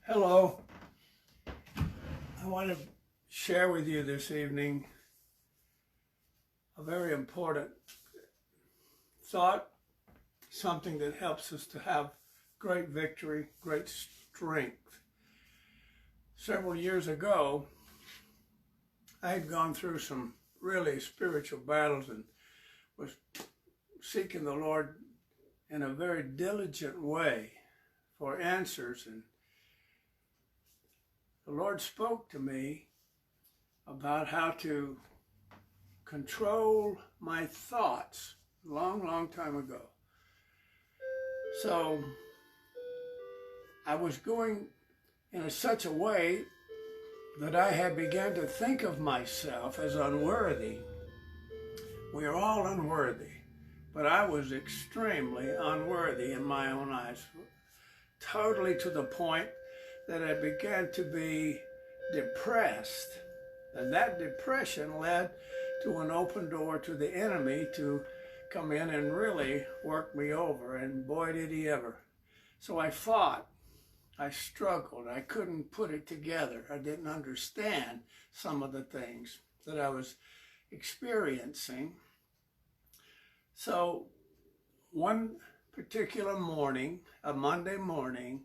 Hello. I want to share with you this evening a very important thought, something that helps us to have great victory, great strength. Several years ago, I had gone through some really spiritual battles and was seeking the Lord in a very diligent way for answers, and the Lord spoke to me about how to control my thoughts a long time ago. So I was going in such a way that I had begun to think of myself as unworthy. We are all unworthy, but I was extremely unworthy in my own eyes, totally to the point that I began to be depressed. And that depression led to an open door to the enemy to come in and really work me over. And boy, did he ever. So I fought. I struggled. I couldn't put it together. I didn't understand some of the things that I was experiencing. So one particular morning, a Monday morning,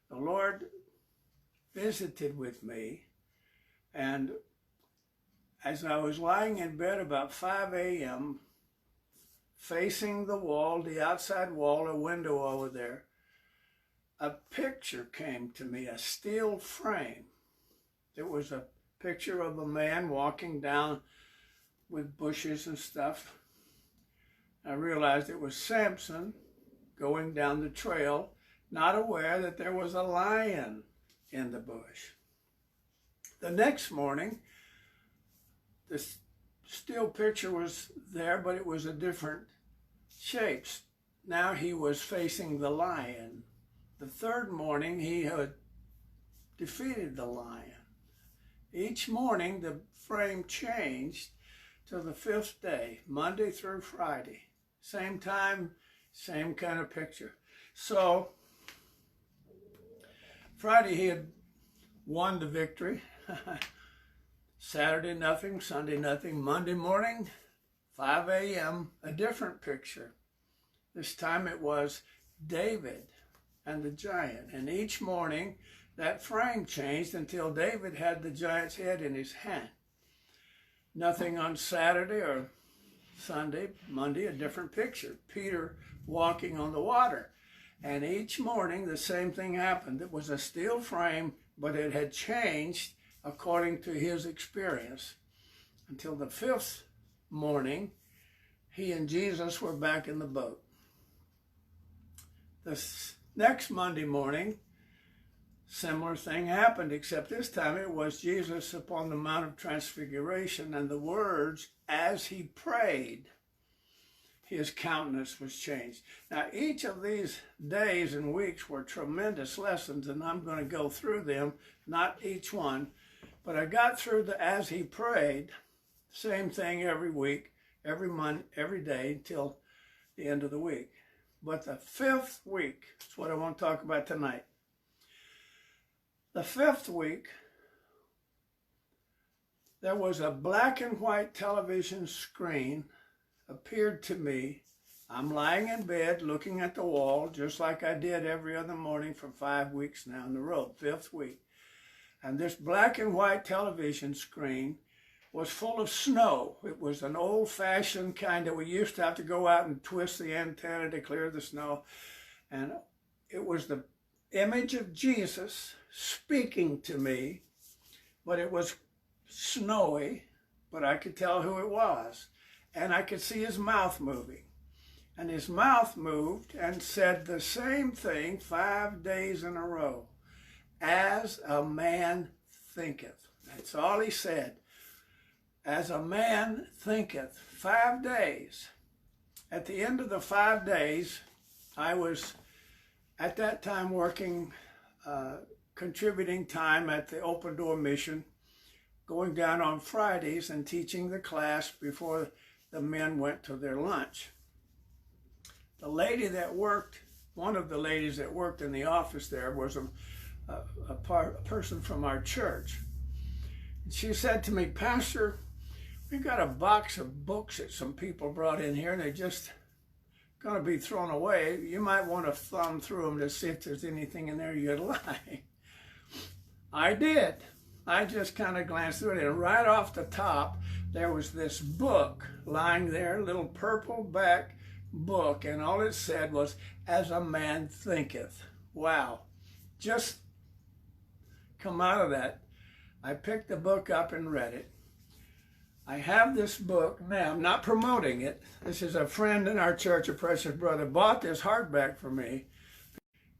the Lord visited with me, and as I was lying in bed about 5 a.m., facing the wall, the outside wall, a window over there, a picture came to me, a steel frame. It was a picture of a man walking down with bushes and stuff. I realized it was Samson going down the trail, not aware that there was a lion in the bush. The next morning, the still picture was there, but it was a different shape. Now he was facing the lion. The third morning, he had defeated the lion. Each morning, the frame changed till the fifth day, Monday through Friday. Same time, same kind of picture. So Friday he had won the victory. Saturday nothing, Sunday nothing. Monday morning, 5 a.m., a different picture. This time it was David and the giant. And each morning that frame changed until David had the giant's head in his hand. Nothing on Saturday or Sunday. Monday, a different picture. Peter walking on the water. And each morning the same thing happened. It was a steel frame, but it had changed according to his experience. Until the fifth morning, he and Jesus were back in the boat. The next Monday morning, similar thing happened, except this time it was Jesus upon the Mount of Transfiguration, and the words, as he prayed, his countenance was changed. Now, each of these days and weeks were tremendous lessons, and I'm going to go through them, not each one, but I got through the as he prayed, same thing every week, every month, every day until the end of the week. But the fifth week is what I want to talk about tonight. The fifth week, there was a black and white television screen appeared to me. I'm lying in bed looking at the wall just like I did every other morning for 5 weeks now in a row, fifth week. And this black and white television screen was full of snow. It was an old-fashioned kind that we used to have to go out and twist the antenna to clear the snow. And it was the image of Jesus speaking to me, but it was snowy, but I could tell who it was. And I could see his mouth moving. And his mouth moved and said the same thing 5 days in a row. As a man thinketh. That's all he said. As a man thinketh. 5 days. At the end of the 5 days, I was at that time working, contributing time at the Open Door Mission, going down on Fridays and teaching the class before the men went to their lunch. The lady that worked, one of the ladies that worked in the office there was a a person from our church. And she said to me, Pastor, we got a box of books that some people brought in here and they're just going to be thrown away. You might want to thumb through them to see if there's anything in there you'd like. I did. I just kind of glanced through it, and right off the top, there was this book lying there, a little purple back book, and all it said was, As a Man Thinketh. Wow. Just come out of that. I picked the book up and read it. I have this book now. I'm not promoting it. This is a friend in our church, a precious brother, bought this hardback for me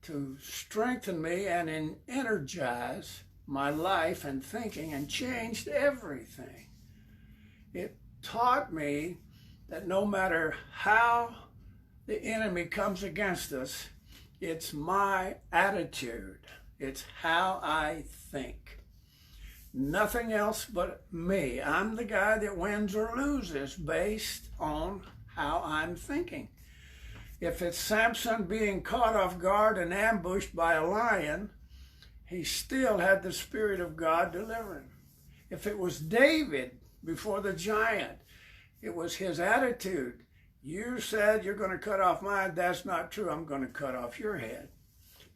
to strengthen me and energize my life and thinking, and changed everything. It taught me that no matter how the enemy comes against us, it's my attitude. It's how I think. Nothing else but me. I'm the guy that wins or loses based on how I'm thinking. If it's Samson being caught off guard and ambushed by a lion, he still had the Spirit of God delivering. If it was David before the giant, it was his attitude. You said you're going to cut off mine. That's not true. I'm going to cut off your head.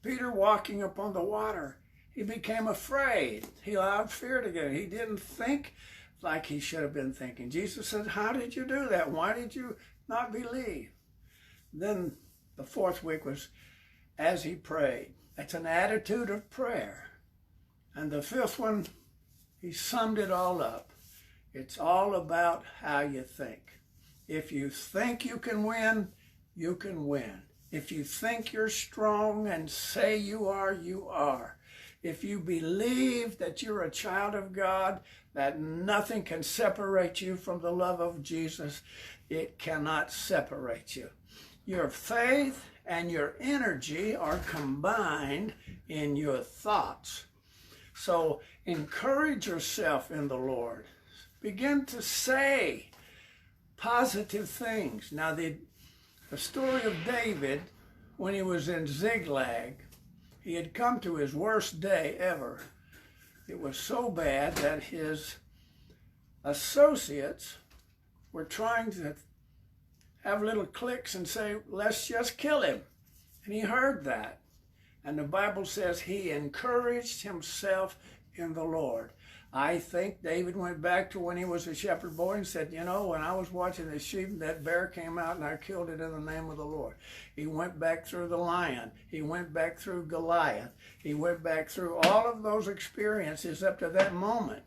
Peter walking upon the water, he became afraid. He allowed fear to get him. He didn't think like he should have been thinking. Jesus said, how did you do that? Why did you not believe? Then the fourth week was as he prayed. It's an attitude of prayer. And the fifth one, he summed it all up. It's all about how you think. If you think you can win, you can win. If you think you're strong and say you are, you are. If you believe that you're a child of God, that nothing can separate you from the love of Jesus, it cannot separate you. Your faith and your energy are combined in your thoughts. So encourage yourself in the Lord. Begin to say positive things. Now, the story of David, when he was in Ziklag, he had come to his worst day ever. It was so bad that his associates were trying to have little cliques and say, let's just kill him. And he heard that. And the Bible says he encouraged himself in the Lord. I think David went back to when he was a shepherd boy and said, you know, when I was watching the sheep, that bear came out and I killed it in the name of the Lord. He went back through the lion. He went back through Goliath. He went back through all of those experiences up to that moment.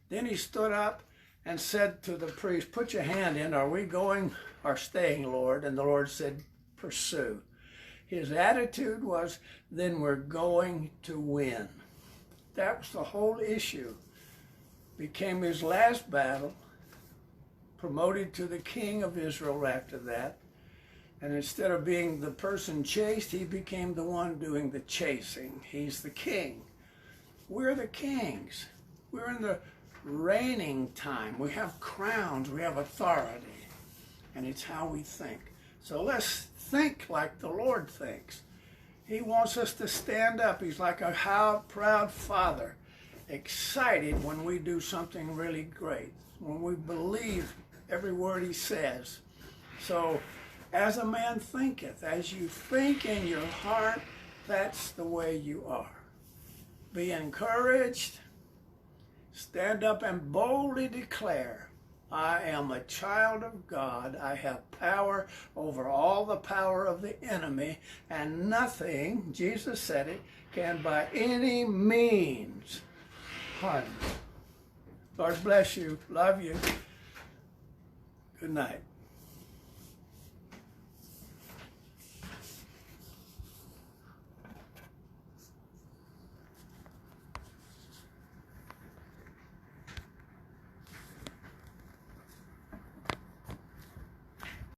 Then he stood up and said to the priest, put your hand in, are we going or staying, Lord? And the Lord said, pursue. His attitude was, then we're going to win. That was the whole issue. Became his last battle, promoted to the king of Israel after that. And instead of being the person chased, he became the one doing the chasing. He's the king. We're the kings. We're in the reigning time. We have crowns. We have authority. And it's how we think. So let's think like the Lord thinks. He wants us to stand up. He's like a proud father, excited when we do something really great, when we believe every word he says. So, as a man thinketh, as you think in your heart, that's the way you are. Be encouraged. Stand up and boldly declare, I am a child of God. I have power over all the power of the enemy, and nothing, Jesus said it, can by any means harm me. Lord bless you. Love you. Good night.